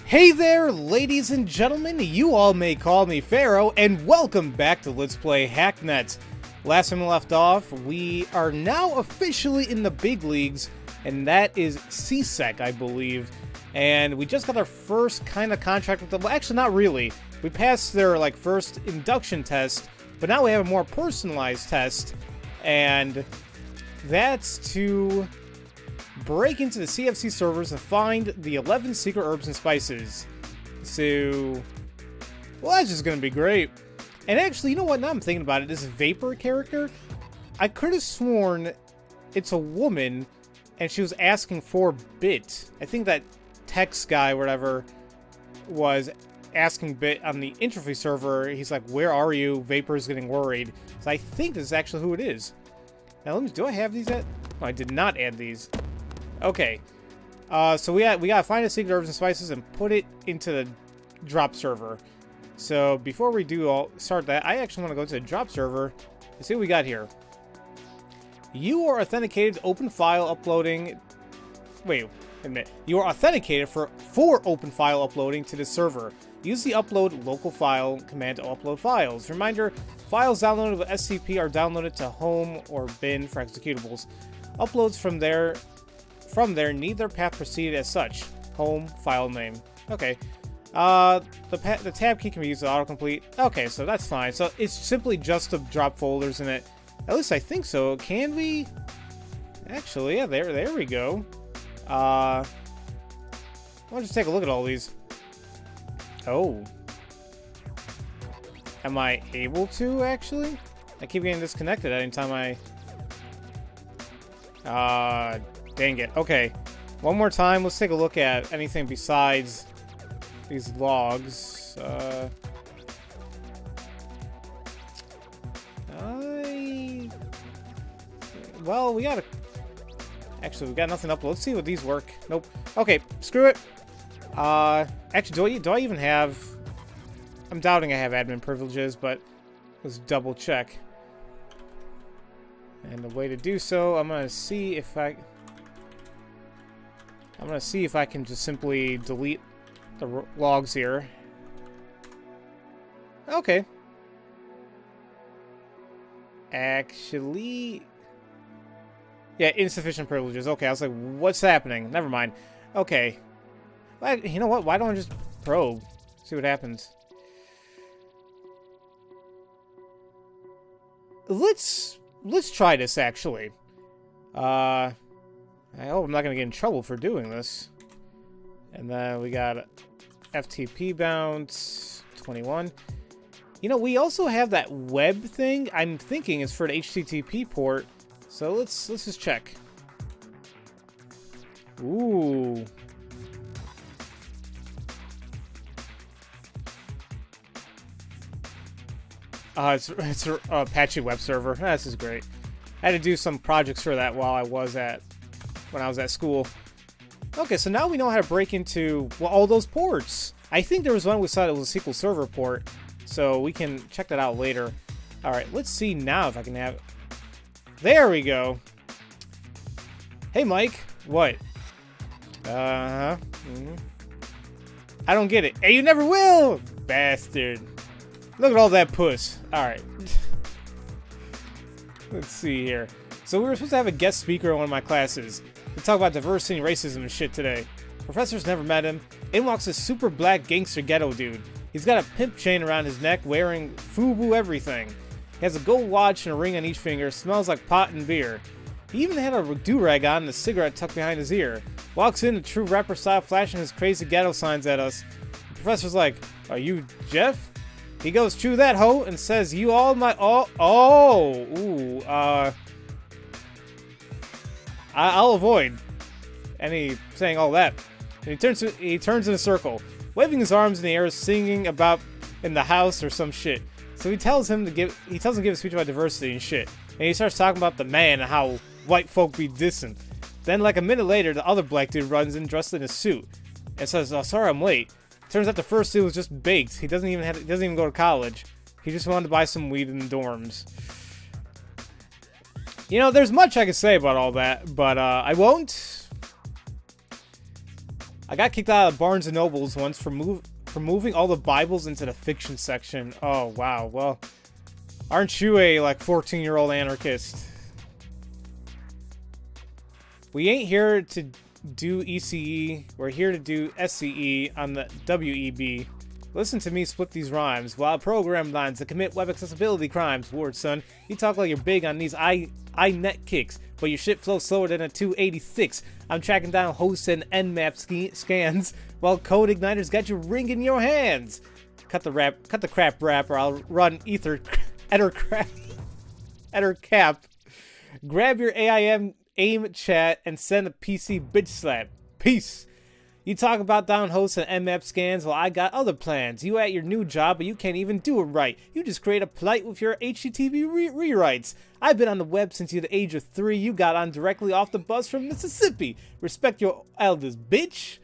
Hey there, ladies and gentlemen, you all may call me Pharaoh, and welcome back to Let's Play Hacknet. Last time we left off, we are now officially in the big leagues, and that is CSEC, I believe. And we just got our first kind of contract with them. Well, actually, not really. We passed their first induction test, but now we have a more personalized test, and that's to break into the CFC servers and find the 11 secret herbs and spices. So, well, that's just gonna be great. And actually, you know what? Now I'm thinking about it, this Vapor character, I could have sworn it's a woman, and she was asking for Bit. I think that text guy, whatever, was asking Bit on the interface server. He's like, "Where are you?" Vapor's getting worried. So I think this is actually who it is. Now, let me. Do I have these yet? Oh, I did not add these. Okay, so we gotta find the secret herbs and spices and put it into the drop server. So before we do start that, I actually want to go to the drop server and see what we got here. You are authenticated to open file uploading. Wait a minute. You are authenticated for open file uploading to the server. Use the upload local file command to upload files. Reminder: files downloaded with SCP are downloaded to home or bin for executables. Uploads from there need their path preceded as such. Home, file name. Okay. The tab key can be used to autocomplete. Okay, so that's fine. So it's simply just to drop folders in it. At least I think so. Can we? Actually, yeah, there we go. I'll just take a look at all these. Oh. Am I able to, actually? I keep getting disconnected anytime I... Dang it. Okay. One more time. Let's take a look at anything besides these logs. Well, we gotta... Actually, we got nothing up. Let's see what these work. Nope. Okay, screw it. Actually, do I even have... I'm doubting I have admin privileges, but let's double check. And the way to do so, I'm gonna see if I can just simply delete the logs here. Okay. Actually... Yeah, insufficient privileges. Okay, I was like, what's happening? Never mind. Okay. You know what? Why don't I just probe? See what happens. Let's try this, actually. I hope I'm not going to get in trouble for doing this. And then we got FTP bounce 21. You know, we also have that web thing. I'm thinking it's for the HTTP port. So let's just check. Ooh. It's a Apache web server. This is great. I had to do some projects for that when I was at school. Okay, so now we know how to break into all those ports. I think there was one we saw that was a SQL Server port, so we can check that out later. All right, let's see now if I can have. There we go. Hey, Mike. What? I don't get it. Hey, you never will, bastard. Look at all that puss. All right. Let's see here. So we were supposed to have a guest speaker in one of my classes to talk about diversity and racism and shit today. Professor's never met him. In walks this super black gangster ghetto dude. He's got a pimp chain around his neck, wearing FUBU everything. He has a gold watch and a ring on each finger, smells like pot and beer. He even had a do-rag on and a cigarette tucked behind his ear. Walks in true rapper style, flashing his crazy ghetto signs at us. The professor's like, "Are you Jeff?" He goes, "Chew that, ho," and says, "You all my I'll avoid any saying all that." And he turns in a circle, waving his arms in the air, singing about in the house or some shit. So he tells him to give a speech about diversity and shit. And he starts talking about the man and how white folk be dissing. Then, like a minute later, the other black dude runs in dressed in a suit and says, "Oh, sorry, I'm late." Turns out the first dude was just baked. He doesn't even go to college. He just wanted to buy some weed in the dorms. You know, there's much I could say about all that, but I won't. I got kicked out of Barnes & Nobles once for moving all the Bibles into the fiction section. Oh, wow. Well, aren't you a, like, 14-year-old anarchist? We ain't here to do ECE. We're here to do SCE on the WEB. Listen to me split these rhymes. While program lines that commit web accessibility crimes. Word, son. You talk like you're big on these iNet kicks, but your shit flows slower than a 286. I'm tracking down hosts and Nmap scans, while code igniters got your ring in your hands. Cut the crap rap, or I'll run Eder cap. Grab your aim chat and send a PC bitch slap. Peace. You talk about down hosts and Nmap scans, while I got other plans. You at your new job, but you can't even do it right. You just create a plight with your HTTP rewrites. I've been on the web since you're the age of 3. You got on directly off the bus from Mississippi. Respect your elders, bitch.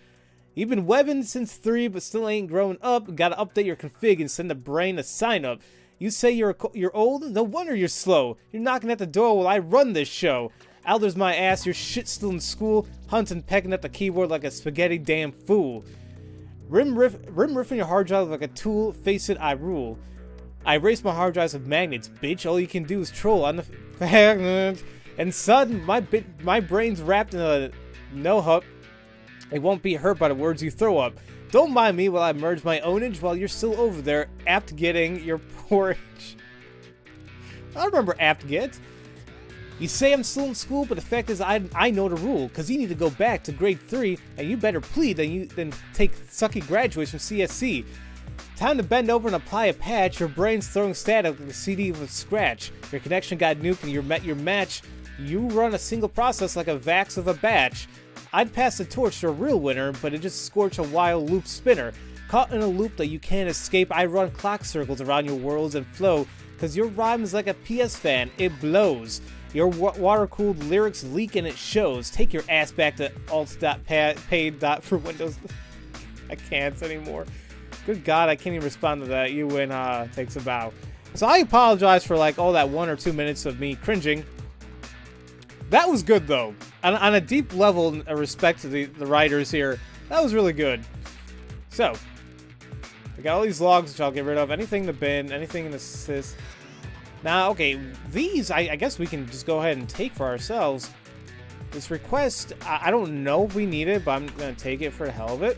You've been webbing since 3, but still ain't grown up. Gotta update your config and send the brain a sign up. You say you're old? No wonder you're slow. You're knocking at the door while I run this show. Elders my ass, your shit still in school, hunting, pecking at the keyboard like a spaghetti damn fool. Rim riffing your hard drive like a tool, face it, I rule. I erase my hard drives with magnets, bitch, all you can do is troll on the Hacknet. And sudden, my brain's wrapped in a no-hup. It won't be hurt by the words you throw up. Don't mind me while I merge my ownage while you're still over there, apt getting your porridge. I remember apt-get. You say I'm still in school, but the fact is I know the rule, because you need to go back to grade 3, and you better plead than take sucky graduates from CSC. Time to bend over and apply a patch. Your brain's throwing static like a CD with a scratch. Your connection got nuked and your match. You run a single process like a vax of a batch. I'd pass the torch to a real winner, but it just scorched a wild loop spinner. Caught in a loop that you can't escape, I run clock circles around your worlds and flow, because your rhyme is like a PS fan, it blows. Your water-cooled lyrics leak and it shows. Take your ass back to alt.paid for Windows. I can't anymore. Good God, I can't even respond to that. You win, takes a bow. So I apologize for like all that 1 or 2 minutes of me cringing. That was good though. On a deep level of respect to the writers here, that was really good. So, we got all these logs which I'll get rid of. Anything in the bin, anything in the sys. Now, okay, these, I guess we can just go ahead and take for ourselves. This request, I don't know if we need it, but I'm going to take it for the hell of it.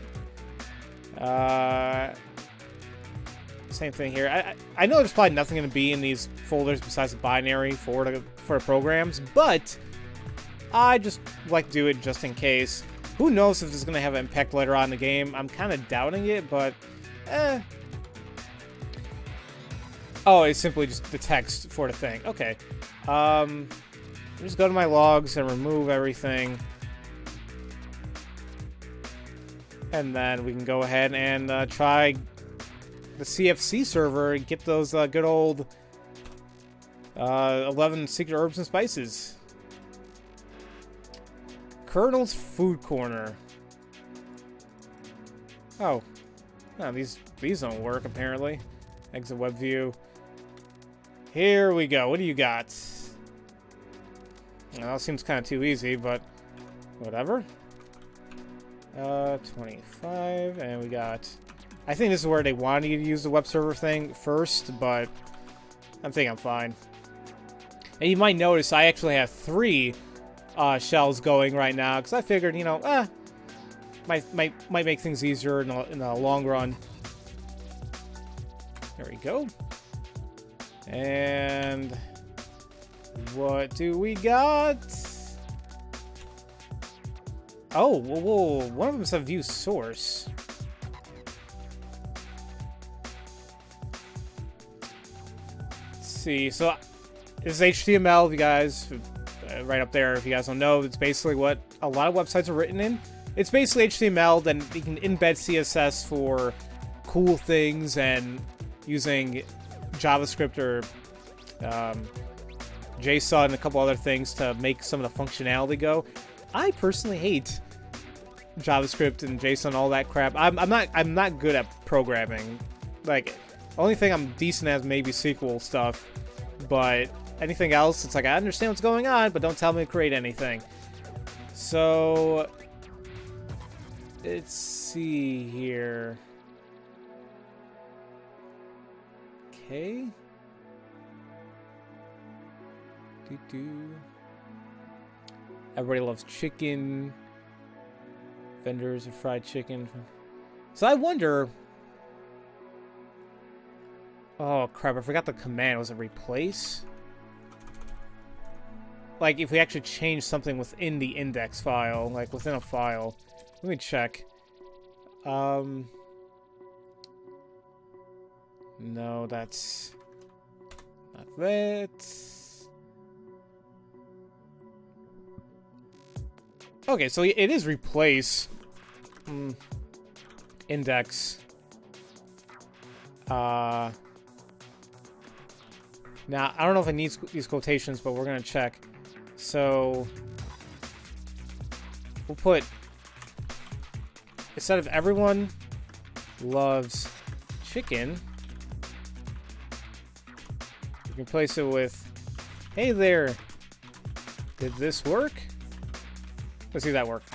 Same thing here. I know there's probably nothing going to be in these folders besides the binary for the programs, but I just like to do it just in case. Who knows if this is going to have an impact later on in the game. I'm kind of doubting it, but oh, it's simply just the text for the thing. Okay. Just go to my logs and remove everything. And then we can go ahead and try the CFC server and get those good old 11 secret herbs and spices. Colonel's Food Corner. Oh. Oh, these don't work, apparently. Exit web view. Here we go. What do you got? Well, that seems kind of too easy, but whatever. 25, and we got... I think this is where they wanted you to use the web server thing first, but I think I'm fine. And you might notice I actually have 3 shells going right now, because I figured, you know, might make things easier in the long run. There we go. And what do we got? Oh, whoa. One of them said view source. Let's see. So this is HTML, you guys, right up there. If you guys don't know, it's basically what a lot of websites are written in. It's basically HTML, then you can embed CSS for cool things and using JavaScript or JSON and a couple other things to make some of the functionality go. I personally hate JavaScript and JSON, all that crap. I'm not good at programming. Like, only thing I'm decent at is maybe SQL stuff, but anything else, it's like I understand what's going on, but don't tell me to create anything. So Let's see here. Okay. Everybody loves chicken. Vendors of fried chicken. So I wonder... Oh, crap. I forgot the command. Was it replace? Like, if we actually change something within the index file. Like, within a file. Let me check. No, that's... not that. Okay, so it is replace. Index. Now, I don't know if it needs these quotations, but we're going to check. So, we'll put, instead of everyone loves chicken, you can replace it with, hey there, did this work? Let's see if that worked.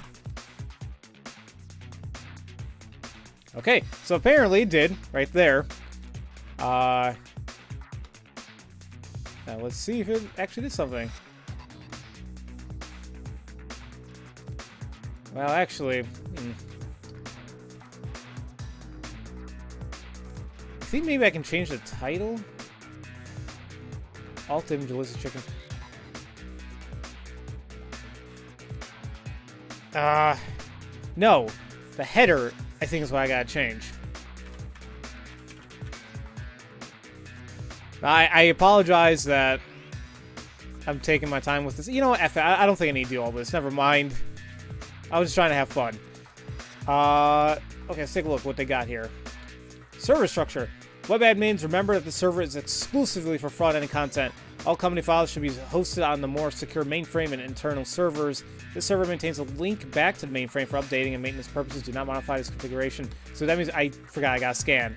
Okay, so apparently it did, right there. Now let's see if it actually did something. Well, actually... I think maybe I can change the title. Alt image delicious chicken. No. The header, I think, is what I gotta change. I apologize that I'm taking my time with this. You know what? F it. I don't think I need to do all this. Never mind. I was just trying to have fun. Okay, let's take a look what they got here. Server structure. Web admins, remember that the server is exclusively for front-end content. All company files should be hosted on the more secure mainframe and internal servers. This server maintains a link back to the mainframe for updating and maintenance purposes. Do not modify this configuration. So that means I forgot I got to scan.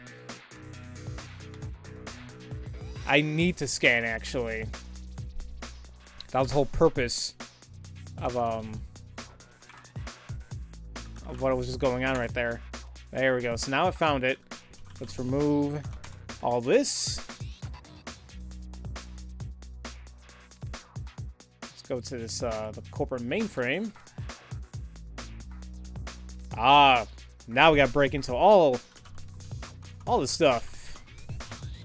I need to scan, actually. That was the whole purpose of what was just going on right there. There we go. So now I found it. Let's remove all this. Let's go to this the corporate mainframe. Now we got to break into all the stuff.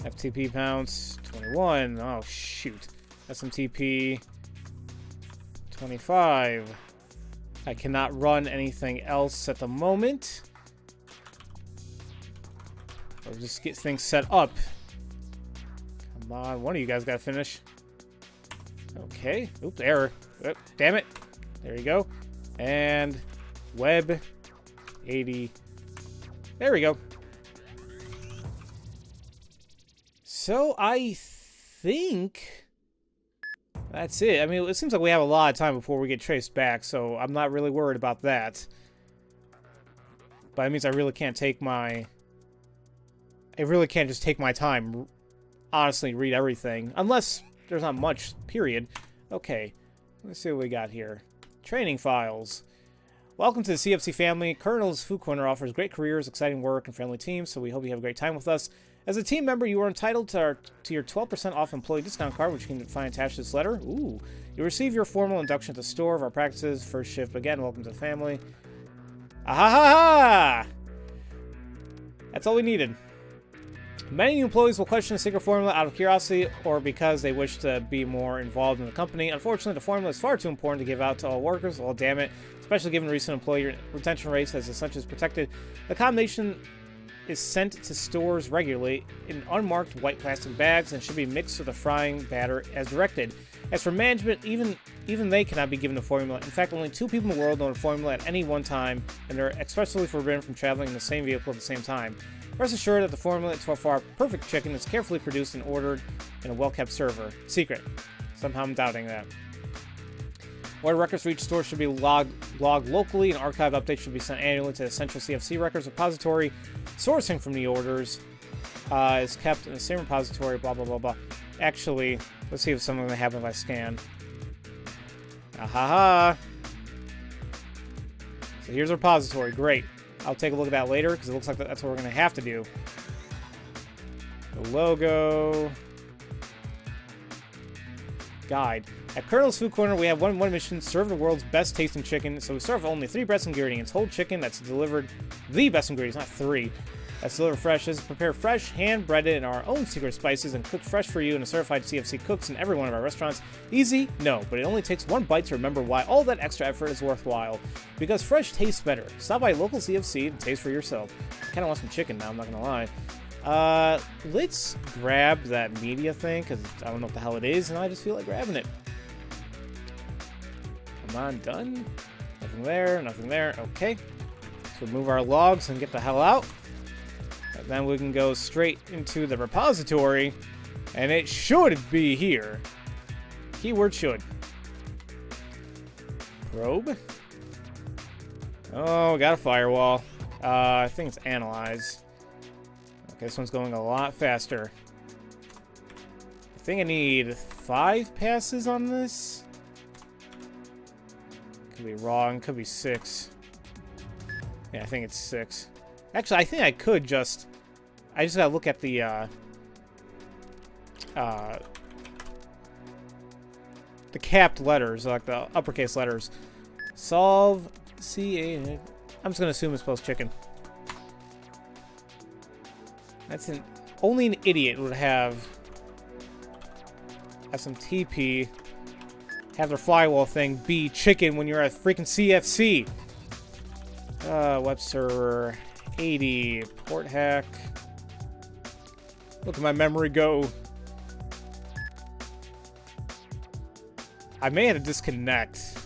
FTP pounds 21. Oh shoot. SMTP 25. I cannot run anything else at the moment. I'll just get things set up. Come on, one of you guys gotta finish. Okay. Oops, error. Oh, damn it. There you go. And web 80. There we go. So I think that's it. I mean, it seems like we have a lot of time before we get traced back, so I'm not really worried about that. But it means I really can't take my... I really can't just take my time, honestly, read everything. Unless there's not much, period. Okay, let's see what we got here. Training files. Welcome to the CFC family. Colonel's Food Corner offers great careers, exciting work, and friendly teams, so we hope you have a great time with us. As a team member, you are entitled to your 12% off employee discount card, which you can find attached to this letter. Ooh. You'll receive your formal induction at the store of our practices. First shift. Again, welcome to the family. Ah-ha-ha-ha! That's all we needed. Many new employees will question the secret formula out of curiosity or because they wish to be more involved in the company. Unfortunately, the formula is far too important to give out to all workers. Well, damn it. Especially given recent employee retention rates as such as protected. The combination is sent to stores regularly in unmarked white plastic bags and should be mixed with a frying batter as directed. As for management, even they cannot be given the formula. In fact, only 2 people in the world know the formula at any one time, and they're expressly forbidden from traveling in the same vehicle at the same time. Rest assured that the formula for our perfect chicken is carefully produced and ordered in a well-kept server. Secret. Somehow I'm doubting that. Order records for each store should be logged locally, and archive updates should be sent annually to the Central CFC Records repository. Sourcing from the orders is kept in the same repository, blah, blah, blah, blah. Actually, let's see if something will happen if I scan. Ah-ha-ha! So here's the repository. Great. I'll take a look at that later, because it looks like that's what we're going to have to do. The logo. Guide. At Colonel's Food Corner, we have one mission, serve the world's best tasting chicken. So we serve only 3 best ingredients. Whole chicken that's delivered, the best ingredients, not 3. That's delivered fresh. This is prepared fresh, hand-breaded in our own secret spices and cooked fresh for you and a certified CFC cooks in every one of our restaurants. Easy? No, but it only takes 1 bite to remember why all that extra effort is worthwhile. Because fresh tastes better. Stop by local CFC and taste for yourself. I kind of want some chicken now, I'm not going to lie. Let's grab that media thing, because I don't know what the hell it is, and I just feel like grabbing it. Come on, done. Nothing there, nothing there. Okay. So move our logs and get the hell out. And then we can go straight into the repository, and it should be here. Keyword should. Probe. Oh, got a firewall. I think it's analyze. Okay, this one's going a lot faster. I think I need 5 passes on this. Could be wrong. Could be 6. Yeah, I think it's 6. Actually, I think I could just... I just gotta look at the capped letters, like the uppercase letters. Solve C-A... I'm just gonna assume it's post chicken. That's only an idiot would have some TP, have their firewall thing be chicken when you're at freaking CFC. Web server 80 port hack. Look at my memory go. I may have to disconnect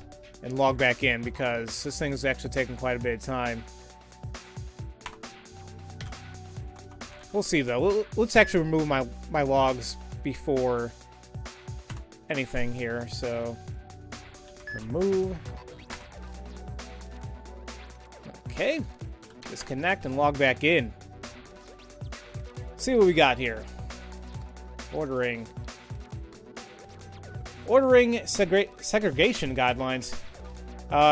and log back in because this thing is actually taking quite a bit of time. We'll see though. Let's actually remove my logs before anything here. So remove. Okay. Disconnect and log back in. See what we got here. Ordering segregation guidelines.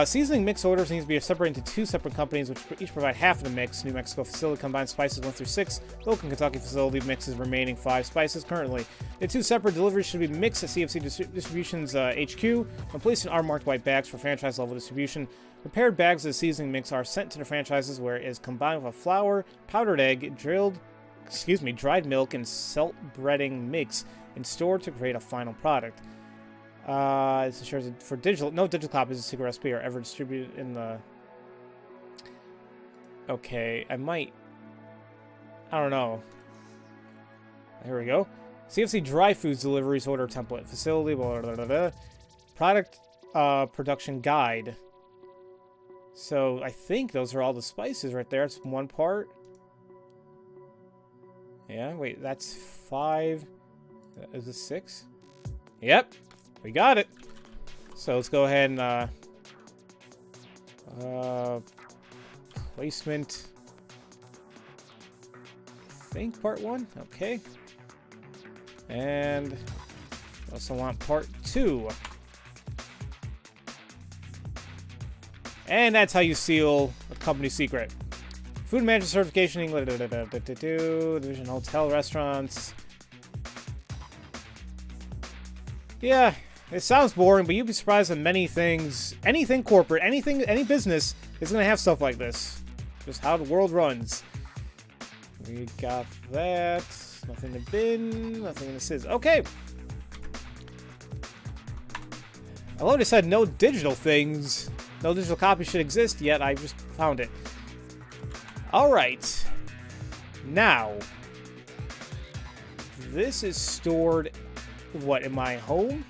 Seasoning mix orders needs to be separated into 2 separate companies, which each provide half of the mix. New Mexico facility combines spices 1 through 6. Local Kentucky facility mixes remaining 5 spices currently. The 2 separate deliveries should be mixed at CFC Distribution's HQ. When placed in R-marked white bags for franchise level distribution. Prepared bags of the seasoning mix are sent to the franchises where it is combined with a flour, powdered egg, dried milk, and salt breading mix and stored to create a final product. This ensures that for no digital copies of secret recipe are ever distributed in the... Okay, I don't know. Here we go. CFC dry foods deliveries order template. Facility, blah, blah, blah, blah. Product production guide. So I think those are all the spices right there. It's 1 part. Yeah, wait, that's 5. Is this 6? Yep. We got it. So let's go ahead and placement. I think part 1. Okay. And also want part 2. And that's how you seal a company secret. Food manager certification, English, division hotel restaurants. Yeah. It sounds boring, but you'd be surprised at many things. Anything corporate, any business is going to have stuff like this. Just how the world runs. We got that. Nothing to bin. Nothing in the SIS. Okay. I already said no digital things. No digital copy should exist yet. I just found it. Alright. Now. This is stored, what, in my home?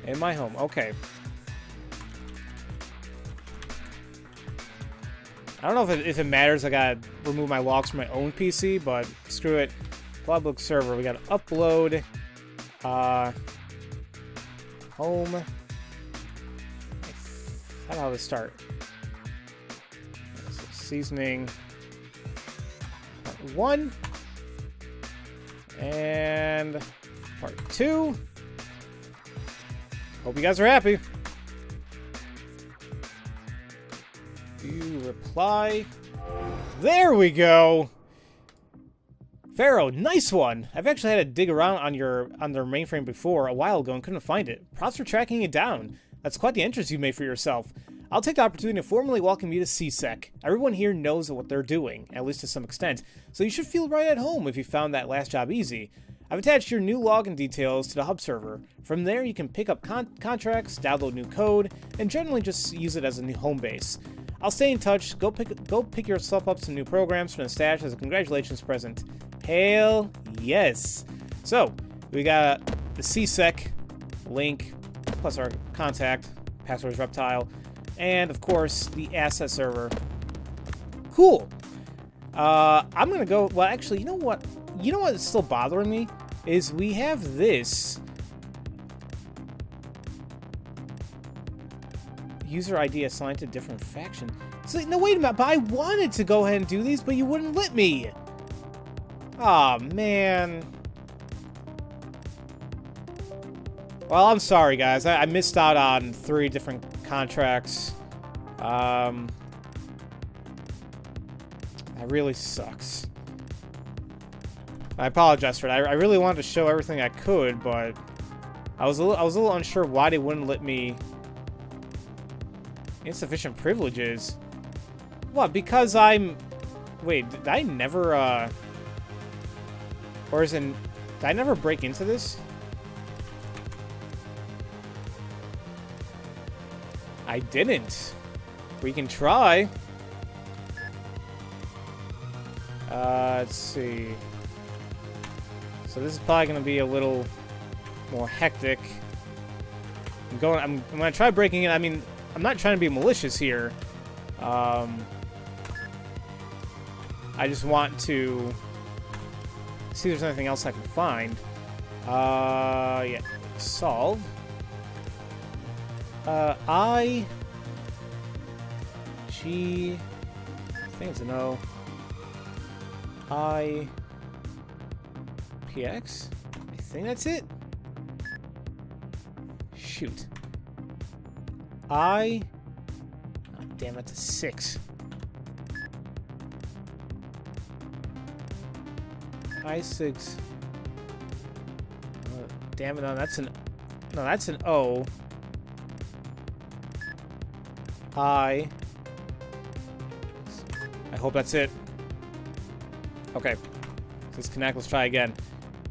In my home, okay. I don't know if it matters. I gotta remove my logs from my own PC, but screw it. Public server, we gotta upload. Home. I don't know how to start. So seasoning. Part 1. And part 2. Hope you guys are happy. View apply. There we go. Pharaoh, nice one. I've actually had to dig around on their mainframe before a while ago and couldn't find it. Props for tracking it down. That's quite the entrance you made for yourself. I'll take the opportunity to formally welcome you to CSEC. Everyone here knows what they're doing, at least to some extent, so you should feel right at home if you found that last job easy. I've attached your new login details to the hub server. From there, you can pick up contracts, download new code, and generally just use it as a new home base. I'll stay in touch. Go pick yourself up some new programs from the stash as a congratulations present. Hail yes! So, we got the CSEC link, plus our contact, password is reptile, and of course, the asset server. Cool! I'm gonna go, well actually, you know what? You know what is still bothering me? Is we have this user ID assigned to different faction. So, no, wait a minute, but I wanted to go ahead and do these, but you wouldn't let me! Aw, man. Well, I'm sorry, guys. I missed out on 3 different contracts. That really sucks. I apologize for that. I really wanted to show everything I could, but I was a little unsure why they wouldn't let me. Insufficient privileges. What? Because I'm. Wait, did I never? Or is it? Did I never break into this? I didn't. We can try. Let's see. So this is probably going to be a little more hectic. I'm gonna try breaking in. I mean, I'm not trying to be malicious here. I just want to see if there's anything else I can find. Yeah. Solve. I think it's an O. PX? I think that's it. Shoot. Oh, damn, that's a 6. I6. Damn it, no, that's an O. I hope that's it. Okay. Disconnect, let's try again.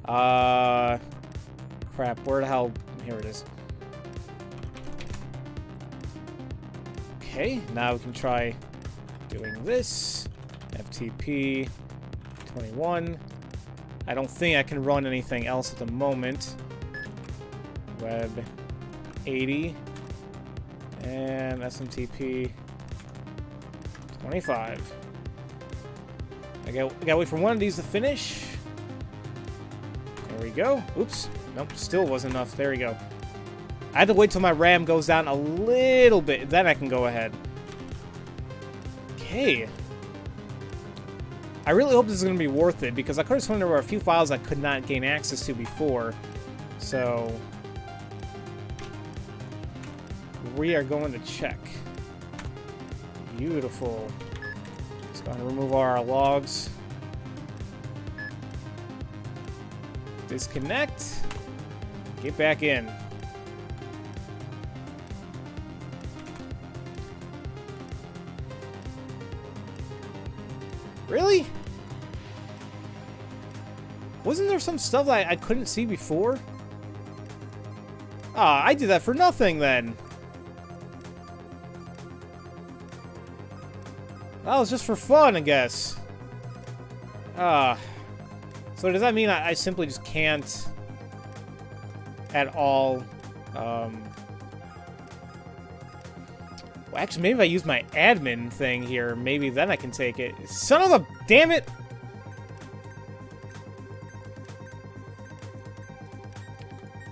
Crap, where the hell? Here it is. Okay, now we can try doing this. FTP 21. I don't think I can run anything else at the moment. Web 80. And SMTP 25. I gotta wait for one of these to finish. There we go. Oops. Nope, still wasn't enough. There we go. I had to wait till my RAM goes down a little bit, then I can go ahead. Okay. I really hope this is going to be worth it, because I could have sworn there were a few files I could not gain access to before. So we are going to check. Beautiful. Just going to remove all our logs. Disconnect. Get back in. Really? Wasn't there some stuff that I couldn't see before? Ah, I did that for nothing then. That was just for fun, I guess. So does that mean I simply just can't at all, well, actually, maybe if I use my admin thing here, maybe then I can take it. Son of a... Damn it!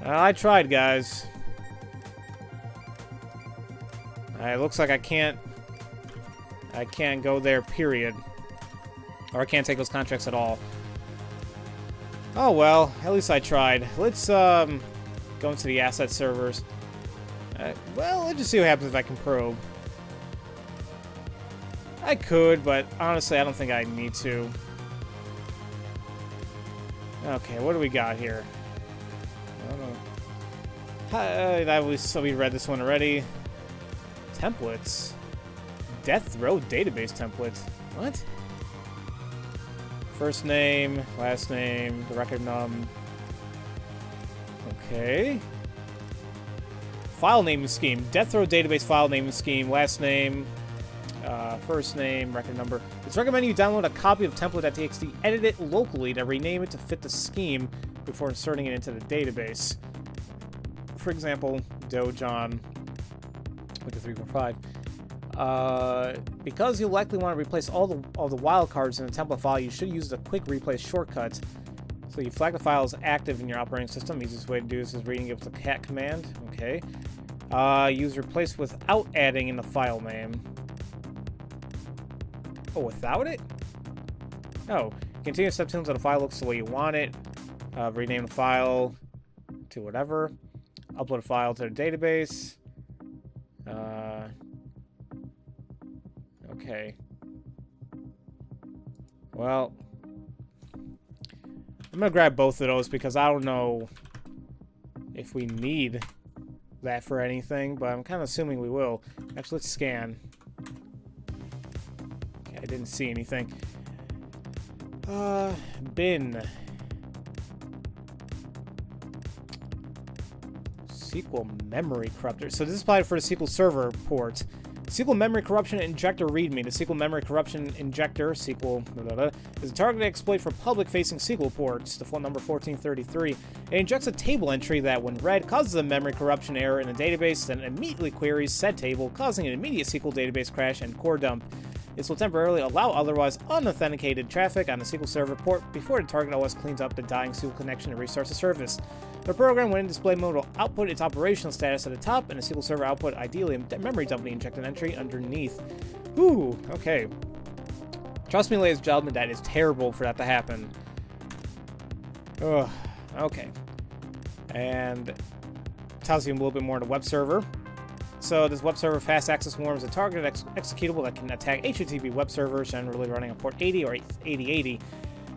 I tried, guys. It looks like I can't go there, period. Or I can't take those contracts at all. Oh well, at least I tried. Let's go into the asset servers. Well, let's just see what happens if I can probe. I could, but honestly, I don't think I need to. Okay, what do we got here? I don't know. So we read this one already. Templates. Death row database template. What? First name, last name, the record num. Okay. File naming scheme. Death row database file naming scheme. Last name, first name, record number. It's recommended you download a copy of template.txt, edit it locally to rename it to fit the scheme before inserting it into the database. For example, Dojon, 345. Because you'll likely want to replace all the wildcards in a template file, you should use the quick replace shortcut. So you flag the file as active in your operating system. Easiest way to do this is reading it with the cat command. Okay. Use replace without adding in the file name. Oh, without it? Oh. Continue step 2 until the file looks the way you want it. Rename the file to whatever. Upload a file to the database. Okay. Well, I'm gonna grab both of those because I don't know if we need that for anything, but I'm kind of assuming we will. Actually, let's scan. Okay, I didn't see anything. Bin. SQL memory corruptor. So this is applied for the SQL Server port. SQL memory corruption injector readme. The SQL memory corruption injector, SQL, is a targeted exploit for public-facing SQL ports. The phone number 1433. It injects a table entry that, when read, causes a memory corruption error in the database, then immediately queries said table, causing an immediate SQL database crash and core dump. This will temporarily allow otherwise unauthenticated traffic on the SQL Server port before the target OS cleans up the dying SQL connection and restarts the service. The program, when in display mode, will output its operational status at the top, and the SQL Server output, ideally, a memory dump the injected entry underneath. Ooh, okay. Trust me, ladies and gentlemen, that is terrible for that to happen. Ugh, okay. And tells you a little bit more on the web server. So this web server fast access worm is a targeted executable that can attack HTTP web servers, generally running on port 80 or 8080.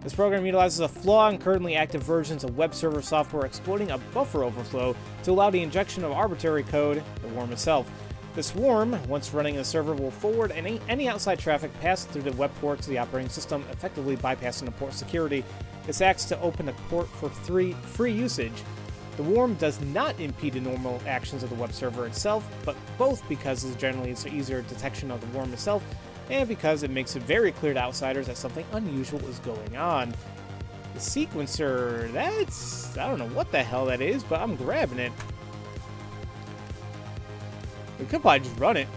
This program utilizes a flaw in currently active versions of web server software, exploiting a buffer overflow to allow the injection of arbitrary code, the worm itself. This worm, once running in the server, will forward any outside traffic passed through the web port to the operating system, effectively bypassing the port security. This acts to open the port for free usage. The worm does not impede the normal actions of the web server itself, but both because it's generally easier detection of the worm itself, and because it makes it very clear to outsiders that something unusual is going on. The sequencer, I don't know what the hell that is, but I'm grabbing it. We could probably just run it.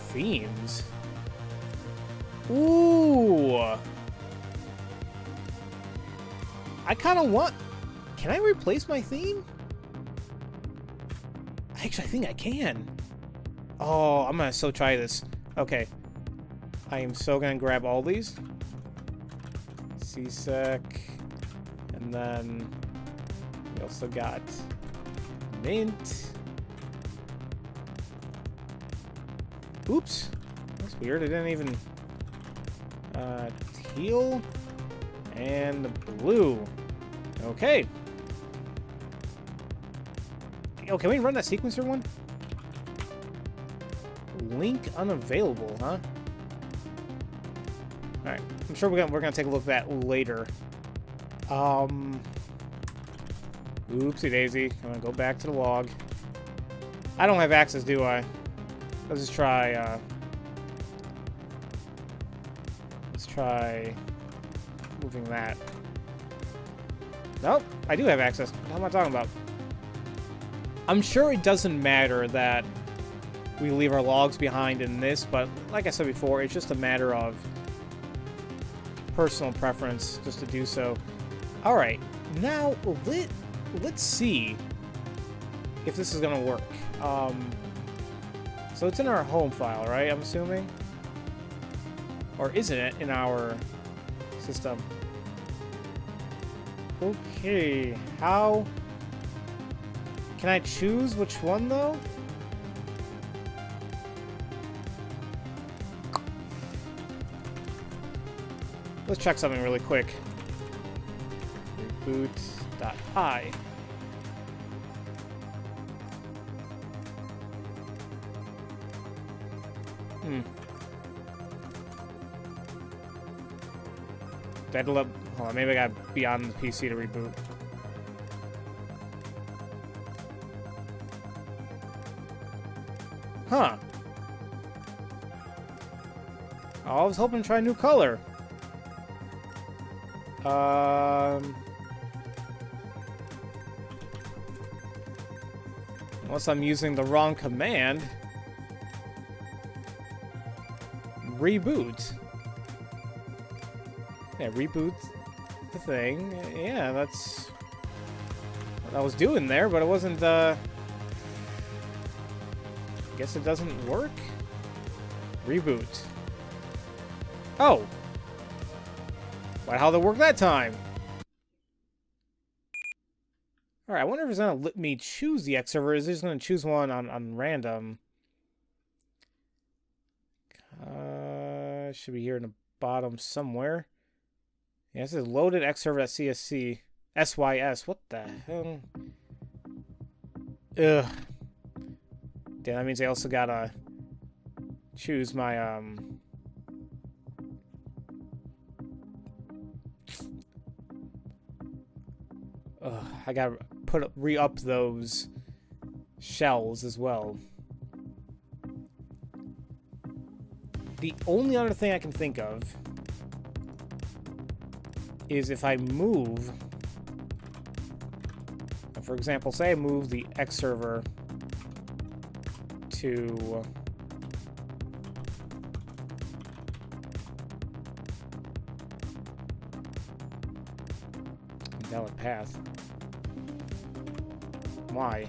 Themes. Ooh. I kind of want... Can I replace my theme? Actually, I think I can. Oh, I'm gonna so try this. Okay. I am so gonna grab all these. CSEC. And then we also got Mint. Oops. That's weird. It didn't even... Teal. And blue. Okay. Oh, can we run that sequencer one? Link unavailable, huh? Alright. I'm sure we're gonna take a look at that later. Oopsie daisy. I'm gonna go back to the log. I don't have access, do I? Let's just try, let's try moving that. Nope, I do have access. What am I talking about? I'm sure it doesn't matter that we leave our logs behind in this, but like I said before, it's just a matter of personal preference just to do so. Alright, now let's see if this is gonna work. So it's in our home file, right? I'm assuming? Or isn't it in our system? Okay, how... Can I choose which one, though? Let's check something really quick. Reboot.i. Hold on, maybe I gotta be on the PC to reboot. Huh. Oh, I was hoping to try a new color. Unless I'm using the wrong command. Reboot. Yeah, reboot the thing. Yeah, that's what I was doing there, but it wasn't, I guess it doesn't work? Reboot. Oh! Well, how'd it work that time? Alright, I wonder if it's gonna let me choose the X server, or is it just gonna choose one on random? Should be here in the bottom somewhere. Yeah, this is loaded X server.csc. SYS. What the hell? Ugh. Damn, that means I also gotta choose my, I gotta re-up those shells as well. The only other thing I can think of is if I move, for example, say I move the X server to invalid path. Why?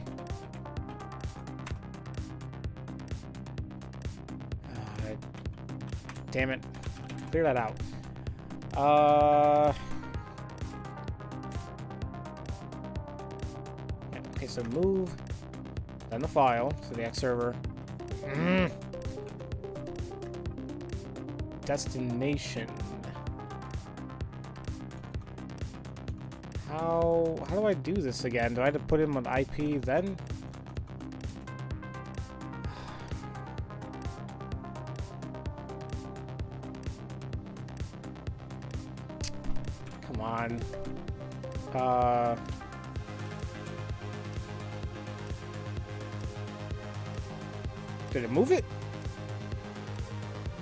Damn it. Clear that out. Okay, so move, then the file, so the X server. Destination. How do I do this again? Do I have to put in an IP then? Come on. Did it move it?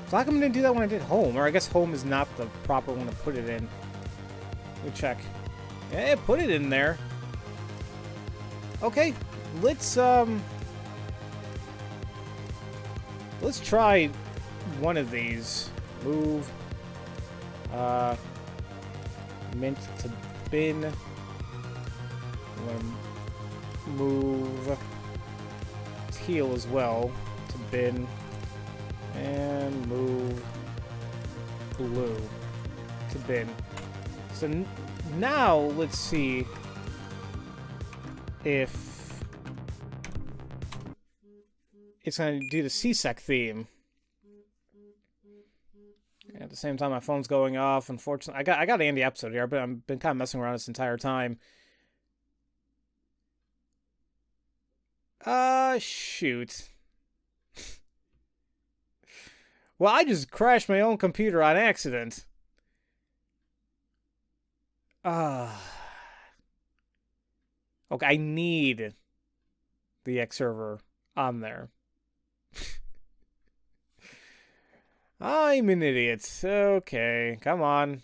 So how come I didn't do that when I did home? Or I guess home is not the proper one to put it in. Let me check. Yeah, put it in there. Okay, let's try one of these. Move mint to bin. I'm gonna move teal as well to bin, and move blue to bin. So now let's see if it's going to do the CSEC theme. At the same time, my phone's going off. Unfortunately, I got to end the episode here, but I've been kind of messing around this entire time. Shoot. Well, I just crashed my own computer on accident. Okay, I need the X server on there. I'm an idiot. Okay, come on.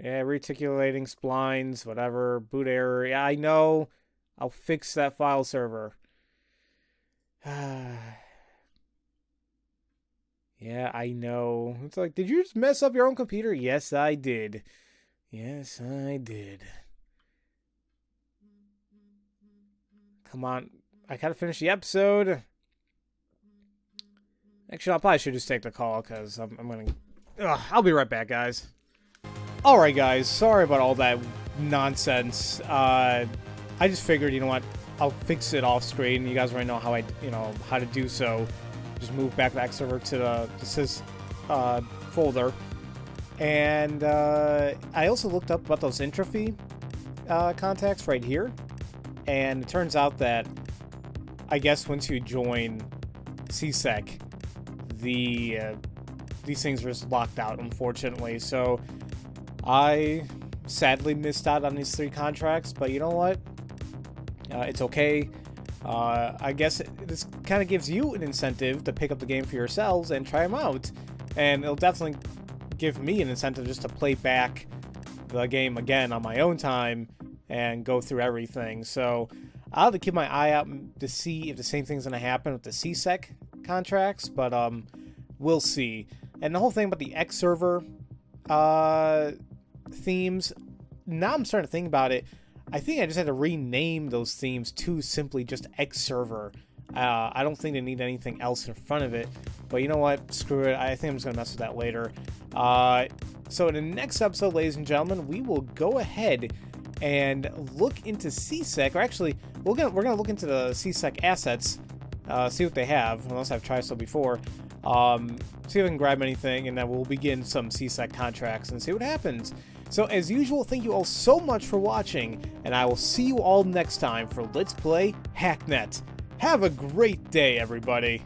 Yeah, reticulating splines, whatever. Boot error. Yeah, I know. I'll fix that file server. Yeah, I know. It's like, did you just mess up your own computer? Yes, I did. Yes, I did. Come on. I gotta finish the episode. Actually, I probably should just take the call, because I'm gonna... I'll be right back, guys. Alright, guys. Sorry about all that nonsense. I just figured, you know what? I'll fix it off screen. You guys already know how how to do so. Just move back the X server to the sys folder. And I also looked up about those entropy contacts right here. And it turns out that, I guess once you join CSEC, these things are just locked out, unfortunately. So I sadly missed out on these 3 contracts, but you know what? It's okay. I guess this kind of gives you an incentive to pick up the game for yourselves and try them out. And it'll definitely give me an incentive just to play back the game again on my own time and go through everything. So I'll have to keep my eye out to see if the same thing's going to happen with the CSEC contracts, but we'll see. And the whole thing about the X server themes, now I'm starting to think about it. I think I just had to rename those themes to simply just X server. I don't think they need anything else in front of it, but you know what? Screw it. I think I'm just going to mess with that later. So in the next episode, ladies and gentlemen, we will go ahead and look into CSEC, or actually, we're gonna look into the CSEC assets, see what they have, unless I've tried so before, see if I can grab anything, and then we'll begin some CSEC contracts and see what happens. So as usual, thank you all so much for watching, and I will see you all next time for Let's Play Hacknet. Have a great day, everybody!